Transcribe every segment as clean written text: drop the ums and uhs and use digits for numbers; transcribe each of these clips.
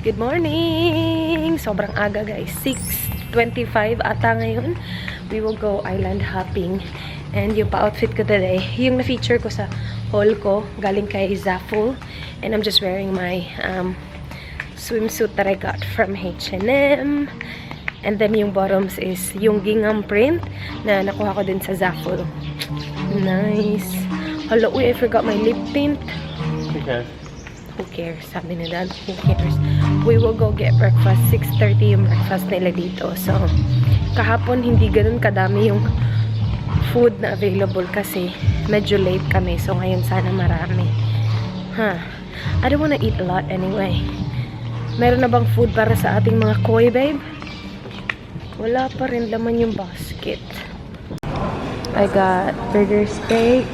Good morning! Sobrang aga guys. 6:25 ata ngayon. We will go island hopping. And yung pa-outfit ko today, yung na-feature ko sa haul ko, galing kay Zaful. And I'm just wearing my swimsuit that I got from H&M. And then yung bottoms is yung gingham print na nakuha ko din sa Zaful. Nice. Hala, uy, I forgot my lip tint. Okay. Who cares? Sabi ni Dad, who cares? We will go get breakfast. 6:30 yung breakfast nila dito. So, kahapon hindi ganun kadami yung food na available kasi medyo late kami. So, ngayon sana marami. I don't wanna eat a lot anyway. Meron na bang food para sa ating mga koi, babe? Wala pa rin laman yung basket. I got burger steak,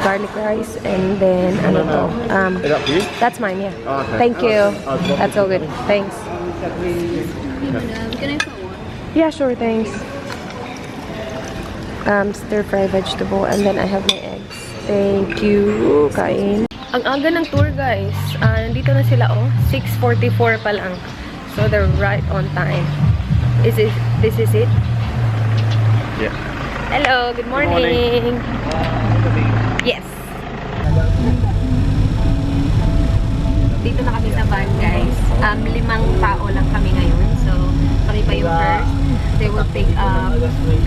garlic rice, and then ano to? Is that for you? That's mine, yeah. Oh, okay. Thank you. That's all good. Thanks. Can I put one? Yeah, sure, thanks. Stir-fry vegetable, and then I have my eggs. Thank you. Kain. Ang aga ng tour, guys. Nandito na sila, oh. 6:44 pa lang. So, they're right on time. This is it? Yeah. Hello, good morning. Yes. Dito na kami sa van, guys. 5 tao lang kami ngayon. So, kami pa yung first. They will pick up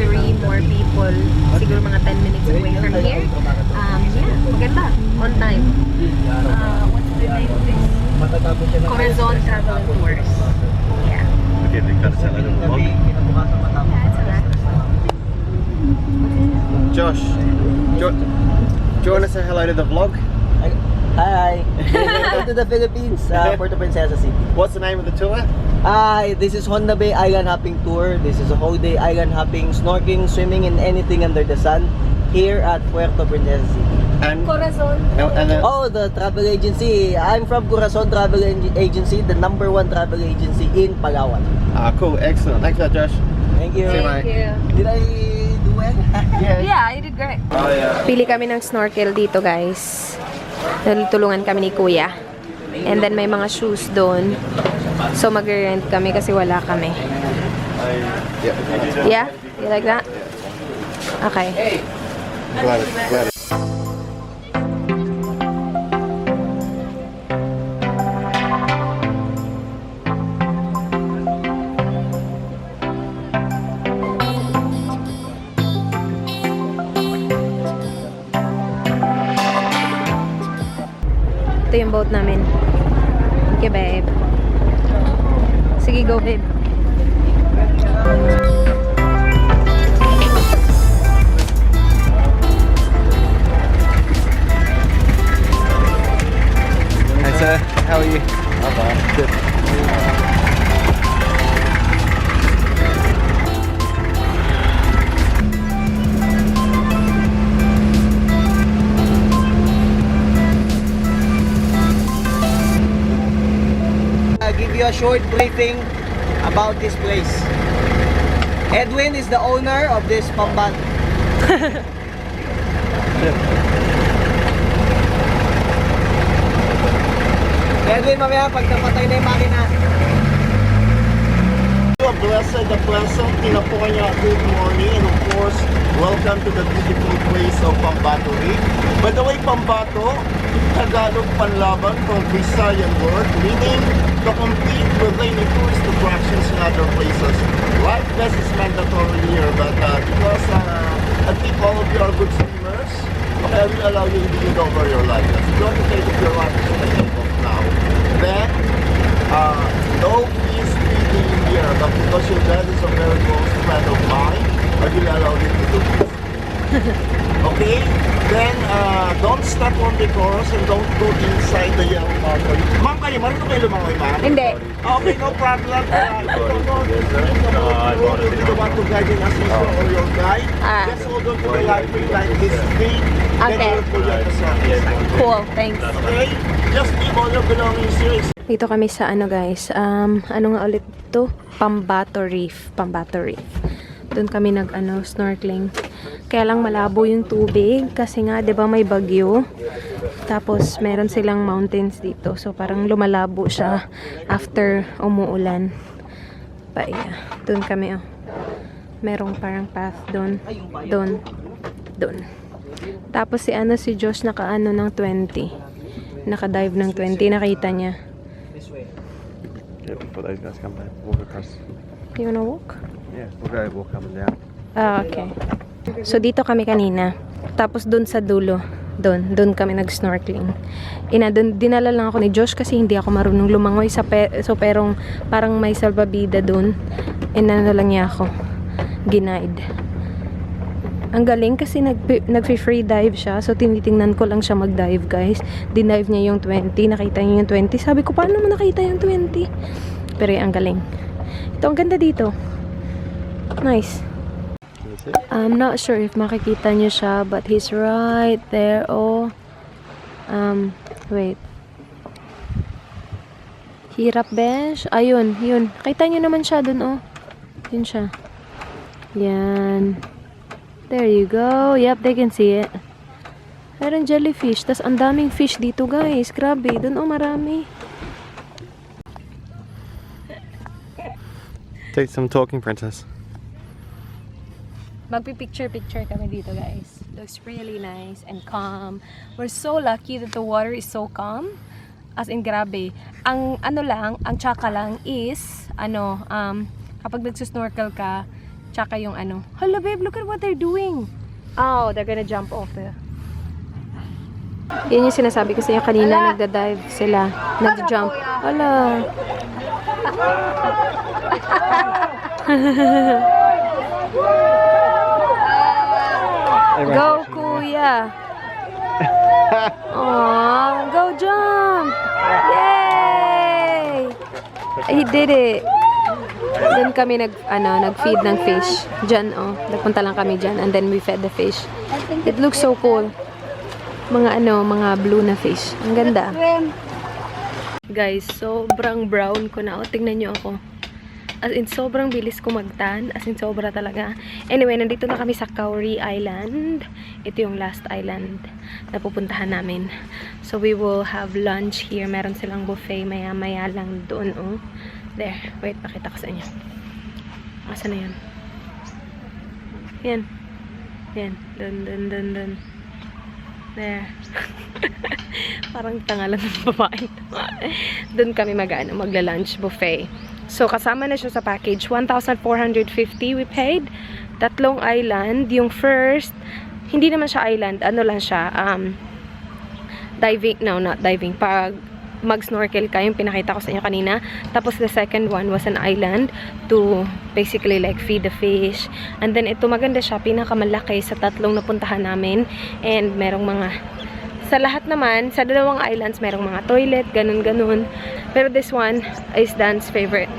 3 more people. Siguro mga 10 minutes away from here. Yeah, maganda. On time. What's the name of this? Corazon Travel and Tours. Yeah. Okay, they cut us out of the vlog. That's alright. Josh, do you want to say hello to the vlog? Hi! Welcome to the Philippines, Puerto Princesa City. What's the name of the tour? Hi, this is Honda Bay Island Hopping Tour. This is a whole day island hopping, snorkeling, swimming, and anything under the sun here at Puerto Princesa City. And Corazon. Oh, the travel agency. I'm from Corazon Travel Agency, the #1 travel agency in Palawan. Cool, excellent. Thanks for that, Josh. Thank you. See you, Thank mate. you. Did I do well? Yeah, you did great. Oh yeah. Pili kami ng snorkel dito, guys. Tulungan kami ni Kuya. And then may mga shoes doon. So mag-rent kami kasi wala kami. Yeah. Yeah? You like that? Okay. Glad it. Ito yung boat namin. Okay, babe. Sige, go, babe. Hey sir, how are you? Not bad. Good. I'll give you a short briefing about this place. Edwin is the owner of this pamban. Edwin, mamaya pag napatay na yung makina. A blessed Tinapuanya, good morning, and of course, welcome to the beautiful place of Pambato Reef. By the way, Pambato, Tagalog panlaban from Visayan word, meaning to compete with any tourist attractions in other places. Life vest is mandatory here, but because I think all of you are good swimmers, okay, I will allow you to lead over your life vest. You don't have to take off your life vest when I take off now. Then, no fees breathing in here, but because your dad is a very close friend of mine, I will allow you to do this. Okay? Then, don't step on the course and don't go inside the yellow marker. Ma'am, kayo, marunong kayo lumangoy, ma'am? Hindi. Okay, no problem. You'll be the one to guide and assist you or your guide. Just hold on to the life ring like this straight. Then Okay. we'll pull you at the surface. Cool, thanks. Okay? Just leave all your belongings here. Dito kami sa ano, guys. Ano nga ulit to? Pambato Reef. Pambato Reef. Doon kami snorkeling. Kaya lang malabo yung tubig kasi nga 'di ba may bagyo. Tapos, meron silang mountains dito. So, parang lumalabo siya after umuulan. Yeah. Doon kami, oh. Merong parang path doon. Doon. Tapos, si Josh naka-ano ng 20. Naka-dive ng 20. Nakita niya. Yeah, before those guys come back, walk across. You wanna walk? Yeah, we'll go walk up and down. Okay. So, dito kami kanina. Tapos, doon sa dulo. Doon kami nag-snorkeling. Dinala lang ako ni Josh kasi hindi ako marunong lumangoy sa perong parang may salbabida doon. Inano lang niya ako. Ginaid. Ang galing kasi nag-free dive siya. So, tinitingnan ko lang siya mag-dive, guys. Dinive niya yung 20. Nakita niya yung 20. Sabi ko, paano mo nakita yung 20? Pero ang galing. Ito, ang ganda dito. Nice. I'm not sure if makikita niyo siya, but he's right there. Oh. Wait. Hirap bench. Ayun, yun. Kita niyo naman siya dun, oh. Yun siya. Yan. There you go. Yep, they can see it. Meron jellyfish. Tas ang daming fish dito, guys. Grabe. Dun, oh, marami. Take some talking, princess. Magpi-picture kami dito, guys. Looks really nice and calm. We're so lucky that the water is so calm. As in, grabe. Ang tsaka lang is, kapag nagsusnorkel ka, tsaka yung hala babe, look at what they're doing. Oh, they're gonna jump off there. Yan yung sinasabi ko sa inyo kanina, nagda-dive sila. Nag-jump. Hala. Go, kuya. Aww, go jump. Yay! He did it. Then kami nag-feed ng fish. Diyan, oh. Nagpunta lang kami dyan. And then we fed the fish. It looks so cool. Mga blue na fish. Ang ganda. Guys, sobrang brown ko na. O, tingnan nyo ako. As in, sobrang bilis ko magtan. As in, sobra talaga. Anyway, nandito na kami sa Kauri Island. Ito yung last island na pupuntahan namin. So, we will have lunch here. Meron silang buffet maya-maya lang doon, oh. There. Wait, pakita ko sa inyo. Asan na yan? Yan. Yan. Dun. There. Parang tanga lang ng babae. Doon kami magla-lunch buffet. So, kasama na siya sa package. 1,450 we paid. 3 island. Yung first, hindi naman siya island. Ano lang siya, diving. No, not diving. Pag mag-snorkel ka, yung pinakita ko sa inyo kanina. Tapos, the second one was an island to basically like feed the fish. And then, ito maganda siya. Pinakamalaki sa 3 napuntahan namin. And merong sa lahat naman, sa 2 islands, merong mga toilet, ganun. Pero this one is Dan's favorite.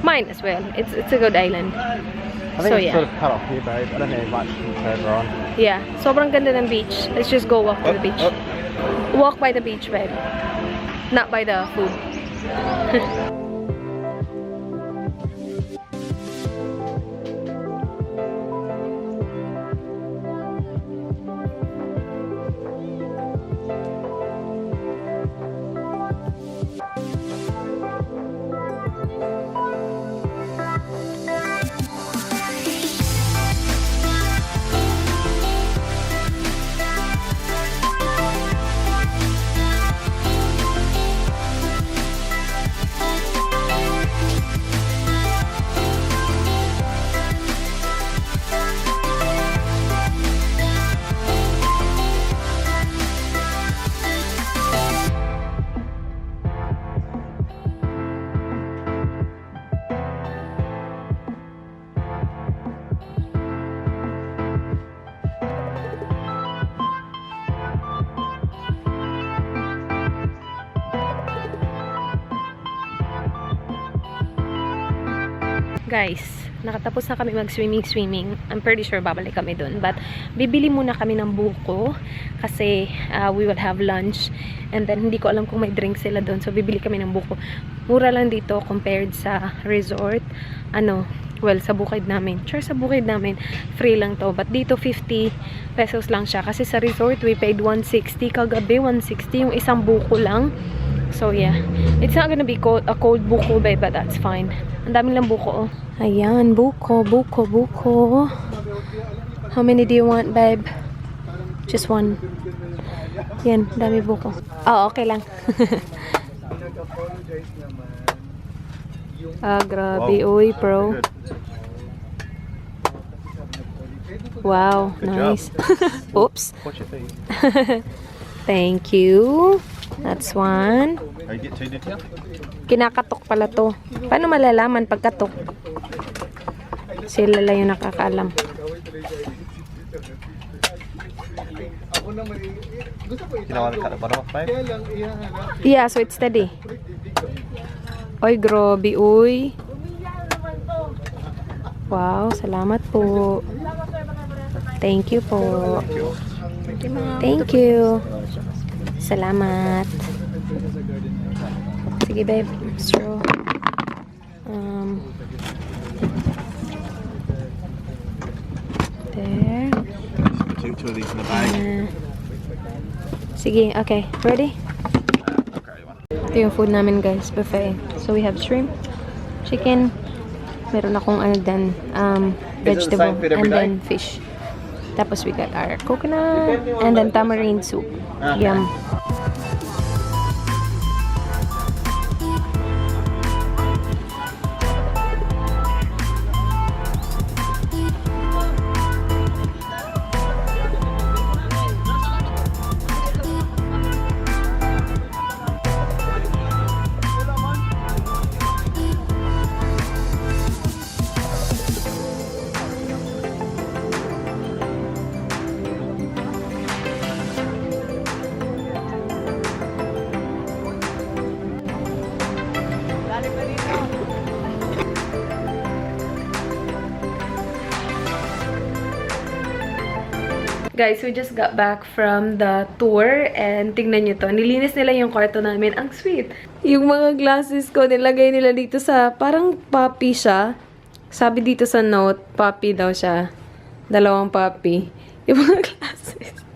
Mine as well. It's a good island. I think So, it's yeah. sort of cut off here, babe. I don't think much further on. Yeah. Sobrang ganda ng beach. Let's just go walk to the beach. Walk by the beach, babe. Not by the food. Guys, nakatapos na kami mag-swimming. I'm pretty sure babalik kami dun. But, bibili muna kami ng buko kasi we will have lunch. And then, hindi ko alam kung may drink sila dun. So, bibili kami ng buko. Mura lang dito compared sa resort. Well, sa bukid namin. Sure, sa bukid namin. Free lang to. But dito, 50 pesos lang siya. Kasi sa resort, we paid 160. Kagabi, 160. Yung isang buko lang. So, yeah. It's not gonna be a cold buko, babe, but that's fine. Ang daming lang buko, oh. Ayan, buko, buko, buko. How many do you want, babe? Just one. Yan, dami buko. Oh, okay lang. Grabe. Wow. Uy, pro. Good. Wow, Good nice. Oops. Watch your face. Thank you. That's one. Are you get two detail? Kinakatok pala to. Paano malalaman pagkatok? Sila lang yung nakakaalam. You know how to cut the bottom off, babe? Yeah, so it's steady. Oy, grabe, uy. Wow, salamat po. Thank you po. Thank you. Salamat. Sige, babe. Straw. There. Two of these in the bag. Sige, okay. Ready? Okay, one. Ito yung food namin, guys. Buffet. So, we have shrimp, chicken, meron akong ano din, vegetable, same food every and day? then fish. Tapos we got our coconut, and then tamarind soup. Okay. Yum. Guys, we just got back from the tour and tingnan nyo to. Nilinis nila yung kwarto namin. Ang sweet. Yung mga glasses ko, nilagay nila dito sa, parang puppy siya. Sabi dito sa note, puppy daw siya. 2 puppy. Yung mga glasses.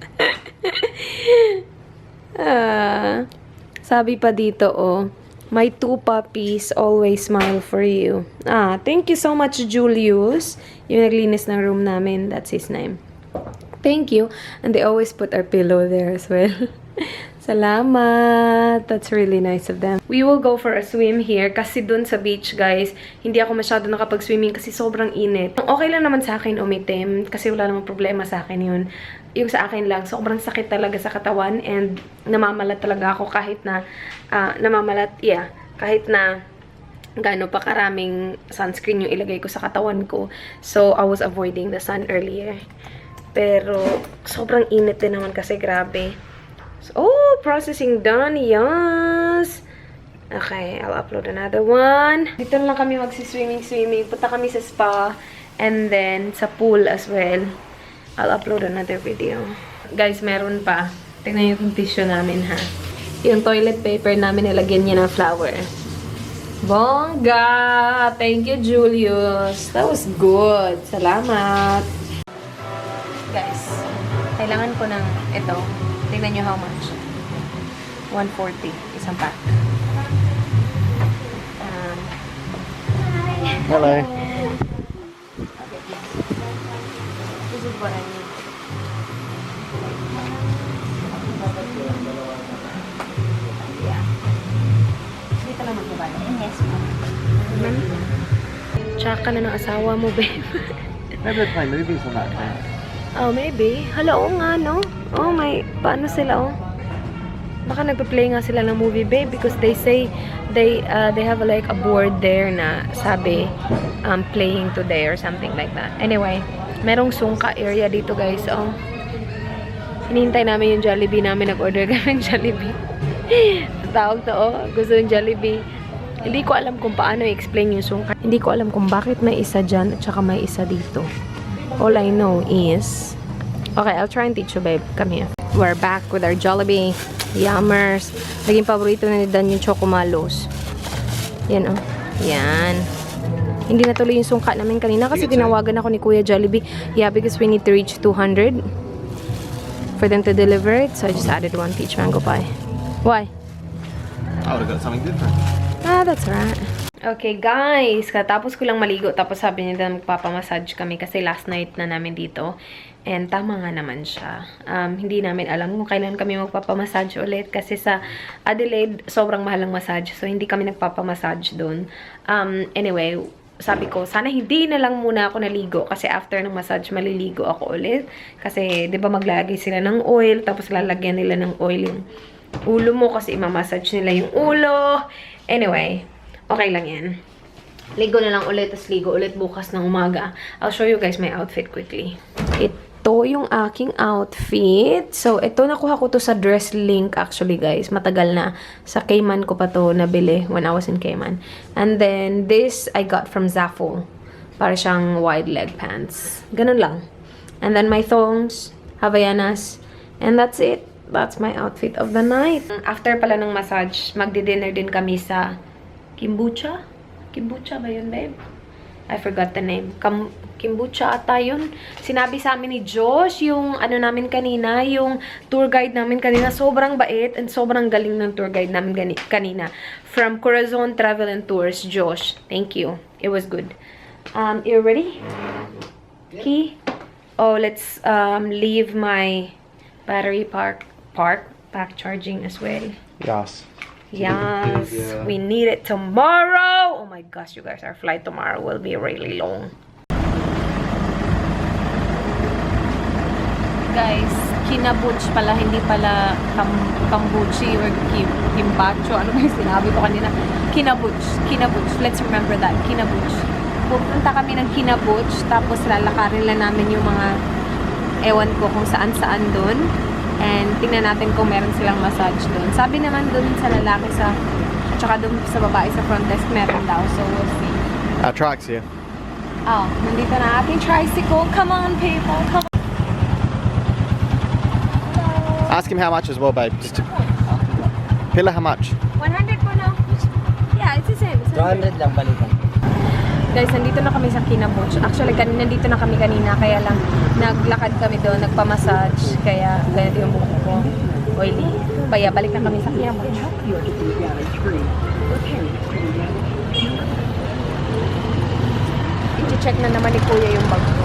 Sabi pa dito, oh, my 2 puppies always smile for you. Thank you so much, Julius. Yung naglinis ng room namin, that's his name. Thank you. And they always put our pillow there as well. Salamat. That's really nice of them. We will go for a swim here kasi dun sa beach, guys, hindi ako masyado nakapag-swimming kasi sobrang init. Okay lang naman sa akin umitim kasi wala namang problema sa akin yun. Yung sa akin lang, sobrang sakit talaga sa katawan and namamalat talaga ako kahit na, kahit na gaano pa karaming sunscreen yung ilagay ko sa katawan ko. So, I was avoiding the sun earlier. Pero, sobrang init din naman kasi, grabe. So, oh, processing done. Yes! Okay, I'll upload another one. Dito lang kami magsiswimming. Punta kami sa spa. And then, sa pool as well. I'll upload another video. Guys, meron pa. Tingnan yung tissue namin, ha. Yung toilet paper namin, nilagyan niya ng flower. Bongga! Thank you, Julius. That was good. Salamat. Guys, kailangan ko ng ito. Tingnan nyo how much. 140. Isang pack. Hello. This is what I need. Yeah. Dito lang magbabayo. Yes, ma'am. Tsaka na ng asawa mo, babe. Maybe they play movies on that thing. Oh, maybe. Hala, oo nga, no? Oh, may, paano sila, oh? Baka nagpa-play nga sila ng movie, babe, because they say they have like a board there na sabi playing today or something like that. Anyway, merong sungka area dito, guys, oh. Hinihintay namin yung Jollibee namin. Nag-order kami ng Jollibee. Tawag to, oh. Gusto yung Jollibee. Hindi ko alam kung paano i-explain yung sungka. Hindi ko alam kung bakit may isa dyan at saka may isa dito. All I know is... Okay, I'll try and teach you, babe. Come here. We're back with our Jollibee. Yummers. Naging paborito na ni Dan yung Chocomalos. Yan, oh. Yan. Hindi natuloy yung sungka namin kanina kasi tinawagan ako ni Kuya Jollibee. Yeah, because we need to reach 200 for them to deliver it. So I just added 1 peach mango pie. Why? I would have got something different. Ah, that's right. Okay, guys. Katapos ko lang maligo. Tapos sabi niya na magpapamassage kami kasi last night na namin dito. And tama nga naman siya. Hindi namin alam kung kailan kami magpapamassage ulit. Kasi sa Adelaide, sobrang mahal ang massage. So, hindi kami nagpapamassage doon. Anyway, sabi ko, sana hindi na lang muna ako naligo. Kasi after ng massage, maliligo ako ulit. Kasi, di ba maglalagay sila ng oil. Tapos lalagyan nila ng oil yung ulo mo. Kasi imamassage nila yung ulo. Anyway, okay lang yan. Ligo na lang ulit, tas ligo ulit bukas ng umaga. I'll show you guys my outfit quickly. Ito yung aking outfit. So, ito nakuha ko to sa Dress Link actually guys. Matagal na. Sa Cayman ko pa to nabili when I was in Cayman. And then, this I got from Zaful. Para siyang wide leg pants. Ganun lang. And then my thongs, Havaianas. And that's it. That's my outfit of the night. After pala ng massage, magdi-dinner din kami sa Kimbucha? Kimbucha ba yun, babe? I forgot the name. Kimbucha ata yun. Sinabi sa amin ni Josh, yung ano namin kanina, yung tour guide namin kanina, sobrang bait and sobrang galing ng tour guide namin kanina. From Corazon Travel and Tours, Josh. Thank you. It was good. You ready? Key? Oh, let's leave my battery pack charging as well. Yes. Yes, we need it tomorrow. Oh my gosh, you guys, our flight tomorrow will be really long. Guys, kinabuch pala, hindi pala kambuchi or kimbacho. Ano ba yung sinabi ko kanina? Kinabuch. Let's remember that. Kinabuch. Pupunta kami ng Kinabuch, tapos lalakarin lang namin yung mga ewan ko kung saan-saan dun. And tingnan natin kung meron silang massage doon. Sabi naman doon sa lalaki tsaka doon sa babae sa front desk meron daw. So we'll see. Our trike's here. Oh, nandito na ating tricycle. Come on, people. Come on. Ask him how much as well, babe. Just to... Pilla, how much? 100 po no? Yeah, it's the same. It's 200 lang balikan. Guys, nandito na kami sa Kinabuch. Actually, nandito na kami kanina. Kaya lang, naglakad kami doon, nagpamassage. Kaya, ganito yung buhok ko. Oily. Kaya, balik na kami sa Kinabuch. I-check na naman ni Kuya yung bag ko.